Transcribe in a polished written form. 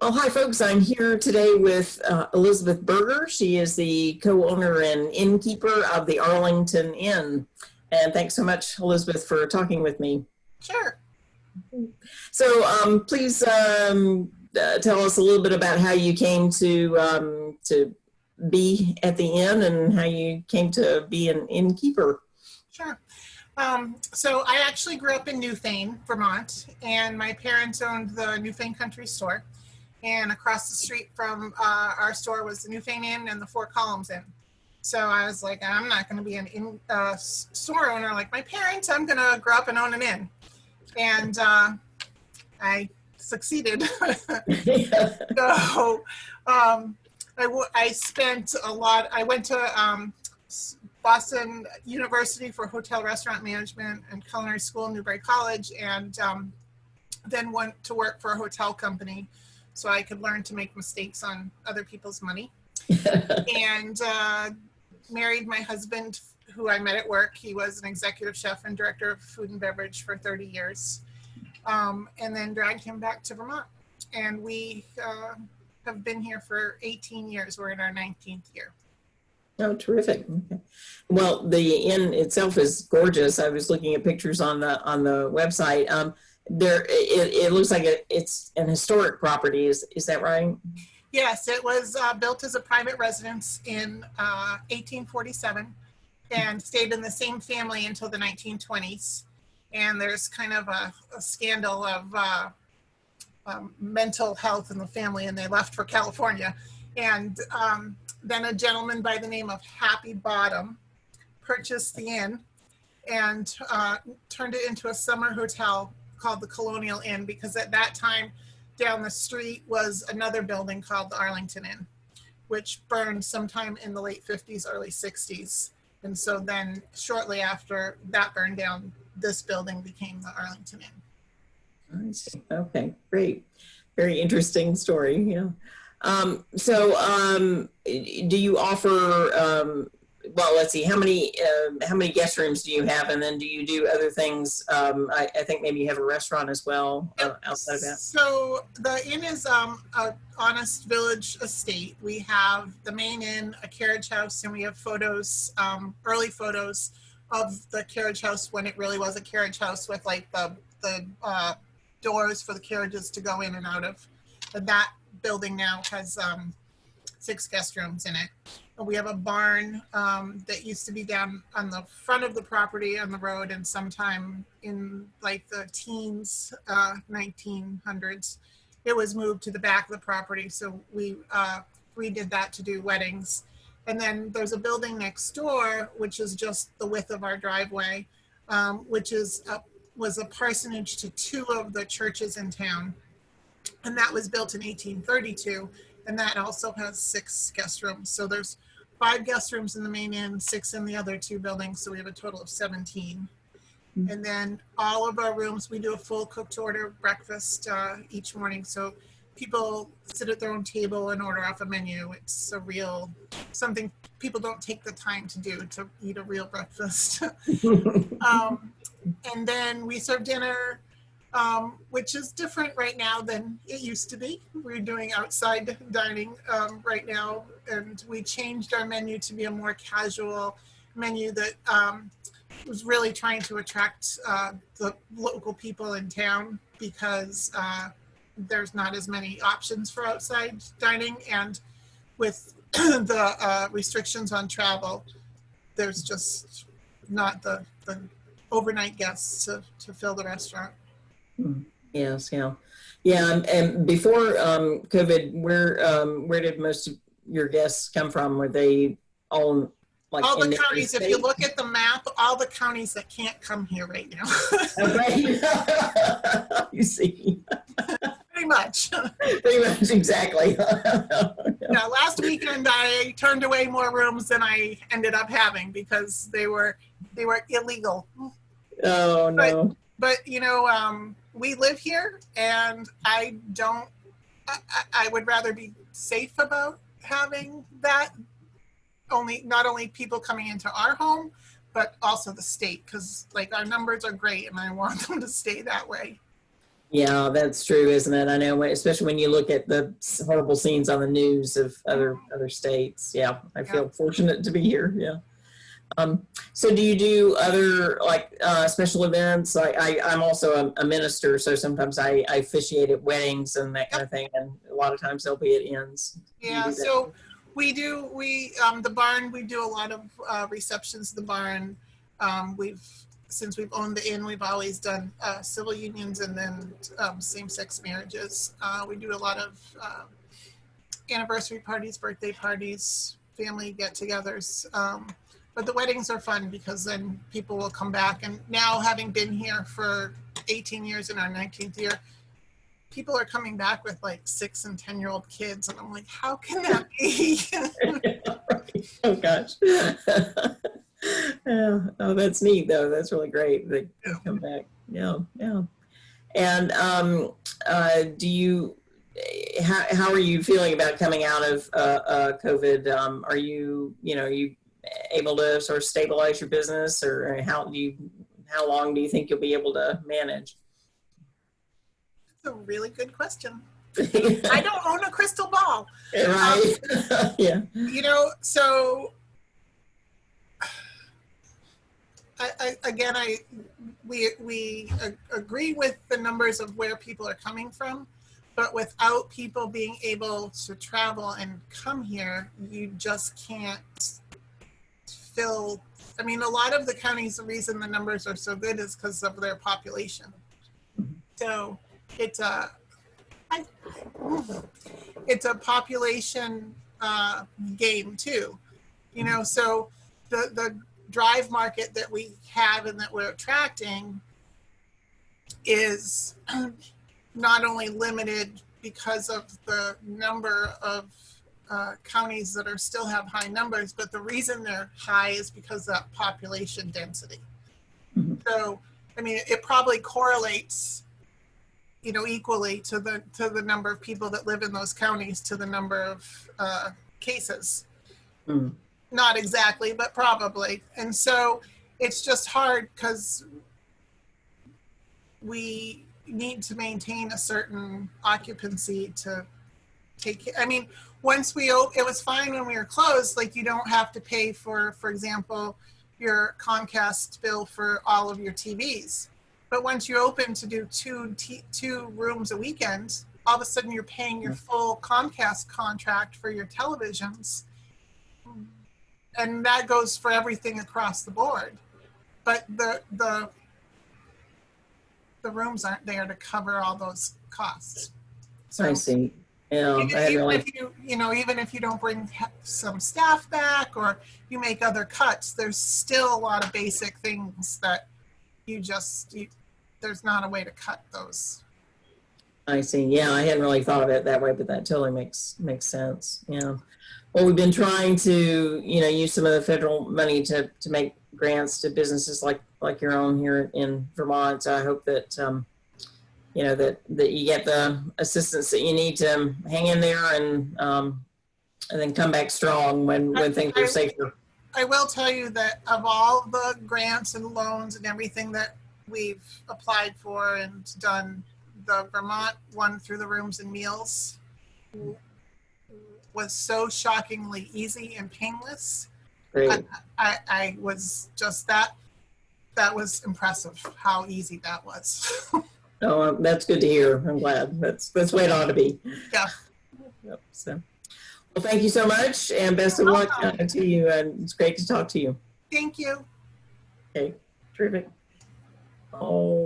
Oh, hi, folks. I'm here today with Elizabeth Berger. She is the co-owner and innkeeper of the Arlington Inn. And thanks so much, Elizabeth, for talking with me. Sure. So please tell us a little bit about how you came to be at the inn and how you came to be an innkeeper. Sure. So I actually grew up in Newfane, Vermont, and my parents owned the Newfane Country Store. And across the street from our store was the Newfane Inn and the Four Columns Inn. So I was like, I'm not going to be an store owner like my parents. I'm going to grow up and own an inn. And I succeeded. So I spent a lot. I went to Boston University for hotel restaurant management and culinary school, Newbury College, and then went to work for a hotel company so I could learn to make mistakes on other people's money. And married my husband, who I met at work. He was an executive chef and director of food and beverage for 30 years. And then dragged him back to Vermont. And we have been here for 18 years. We're in our 19th year. Oh, terrific. Okay. Well, the inn itself is gorgeous. I was looking at pictures on the website. It looks like it's an historic property. Is that right? Yes, it was built as a private residence in 1847 and stayed in the same family until the 1920s. And there's kind of a scandal of mental health in the family, and they left for California. And then a gentleman by the name of Happy Bottom purchased the inn and turned it into a summer hotel called the Colonial Inn, because at that time down the street was another building called the Arlington Inn, which burned sometime in the late 50s, early 60s. And so then shortly after that burned down, this building became the Arlington Inn. I see. Okay, great. Very interesting story. Yeah. Do you offer, well, let's see, how many guest rooms do you have? And then do you do other things? I think maybe you have a restaurant as well outside of that. So the inn is a Honest Village estate. We have the main inn, a carriage house, and we have photos, early photos of the carriage house when it really was a carriage house with like the doors for the carriages to go in and out of. But that building now has 6 guest rooms in it. We have a barn that used to be down on the front of the property on the road, and sometime in like the teens, 1900s, it was moved to the back of the property. So we redid that to do weddings. And then there's a building next door, which is just the width of our driveway, which was a parsonage to 2 of the churches in town. And that was built in 1832. And that also has 6 guest rooms. So there's 5 guest rooms in the main inn, 6 in the other 2 buildings. So we have a total of 17. Mm-hmm. And then all of our rooms, we do a full cooked order breakfast each morning. So people sit at their own table and order off a menu. It's something people don't take the time to do, to eat a real breakfast. And then we serve dinner, which is different right now than it used to be. We're doing outside dining right now, and we changed our menu to be a more casual menu that was really trying to attract the local people in town, because there's not as many options for outside dining, and with the restrictions on travel, there's just not the overnight guests to fill the restaurant. Yes, yeah. And before COVID, where did most of your guests come from? Were they all like all the counties? If you look at the map, all the counties that can't come here right now. Okay. You see. Pretty much. Pretty much, exactly. Yeah, last weekend I turned away more rooms than I ended up having because they were illegal. Oh no. But you know, we live here, and I would rather be safe about having that. Not only people coming into our home, but also the state, because like our numbers are great, and I want them to stay that way. Yeah, that's true, isn't it? I know, especially when you look at the horrible scenes on the news of other states. Yeah, I Yeah. feel fortunate to be here. Yeah. So do you do other like special events? I'm also a minister, so sometimes I officiate at weddings and that kind of thing, and a lot of times they'll be at inns. Do you Yeah, do that? so the barn, we do a lot of receptions in the barn. Since we've owned the inn, we've always done civil unions and then same-sex marriages. We do a lot of anniversary parties, birthday parties, family get-togethers. But the weddings are fun because then people will come back. And now, having been here for 18 years in our 19th year, people are coming back with like 6 and 10-year-old kids. And I'm like, how can that be? Oh gosh. Yeah. Oh, that's neat though. That's really great. They come back. Yeah, yeah. And do you? How are you feeling about coming out of COVID? Are you able to sort of stabilize your business, or how long do you think you'll be able to manage? That's a really good question. I don't own a crystal ball. Right. Yeah. So we agree with the numbers of where people are coming from, but without people being able to travel and come here, you just can't fill. I mean, a lot of the counties, the reason the numbers are so good is because of their population. So it's a population game too, so the drive market that we have and that we're attracting is not only limited because of the number of counties that are still have high numbers, but the reason they're high is because of that population density. Mm-hmm. So, I mean, it probably correlates, equally to the number of people that live in those counties to the number of cases. Mm. Not exactly, but probably. And so it's just hard because we need to maintain a certain occupancy to take. I mean, once it was fine when we were closed. Like, you don't have to pay for example, your Comcast bill for all of your TVs. But once you open to do two rooms a weekend, all of a sudden you're paying your full Comcast contract for your televisions. And that goes for everything across the board. But the rooms aren't there to cover all those costs. So I see. Yeah, even if you don't bring some staff back or you make other cuts, there's still a lot of basic things that there's not a way to cut those. I see. Yeah, I hadn't really thought of it that way, but that totally makes sense. Yeah. Well, we've been trying to, use some of the federal money to make grants to businesses like your own here in Vermont. So I hope that, that you get the assistance that you need to hang in there and then come back strong when things are safer. I will tell you that of all the grants and loans and everything that we've applied for and done, the Vermont one through the Rooms and Meals was so shockingly easy and painless. Great. I was just that was impressive how easy that was. Oh, that's good to hear. I'm glad. That's the way it ought to be. Yeah. Yep. So, well, thank you so much, and best of luck to you. And it's great to talk to you. Thank you. Okay. Terrific. Oh.